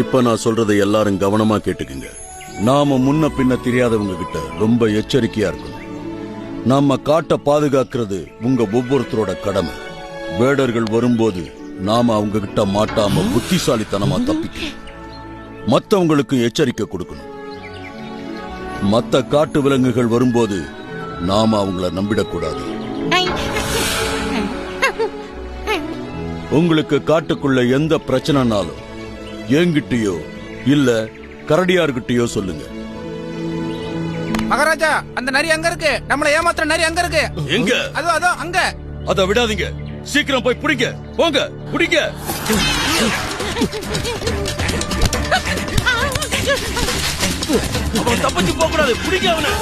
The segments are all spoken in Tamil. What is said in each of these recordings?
இப்ப நான் சொல்றதை எல்லாரும் கவனமா கேட்டுக்குங்க. நாம முன்ன பின்ன தெரியாதவங்க கிட்ட ரொம்ப எச்சரிக்கையா இருக்கணும். நாம காட்ட பாதுகாக்கிறது உங்க ஒவ்வொருத்தரோட கடமை. வேடர்கள் வரும்போது நாம அவங்க கிட்ட மாட்டாம புத்திசாலித்தனமா தப்பிக்கணும். மத்தவங்களுக்கு எச்சரிக்கை கொடுக்கணும். மத்த காட்டு விலங்குகள் வரும்போது நாம அவங்கள நம்பிடக்கூடாது. உங்களுக்கு காட்டுக்குள்ள எந்த பிரச்சனைனாலும் என்கிட்டயோ இல்ல கரடியார்கிட்டயோ சொல்லுங்க. மகாராஜா, அந்த நரி அங்க இருக்கு. நம்மள ஏமாத்துற நரி அங்க இருக்கு. எங்க? அதோ அங்க. அத விடாதீங்க. சீக்கிரம் போய் பிடிங்க. போங்க, பிடிங்க. அவன் தப்பிச்சு போக கூடாது. பிடிங்க அவனை.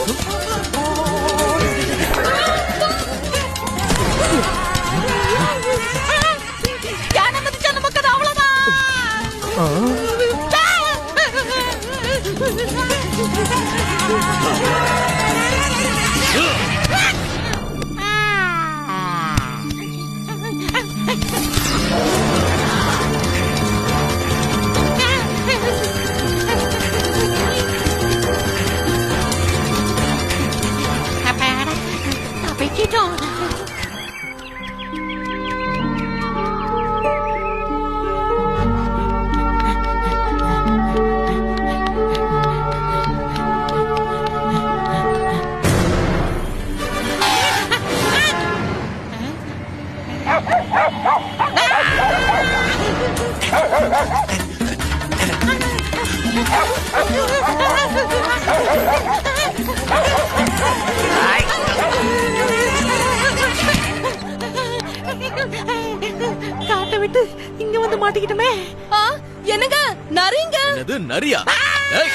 காட்ட விட்டு இங்க வந்து மாட்டிக்கிட்டோமே. என்னங்க நரிங்க? என்னது நரியா? ஏய்!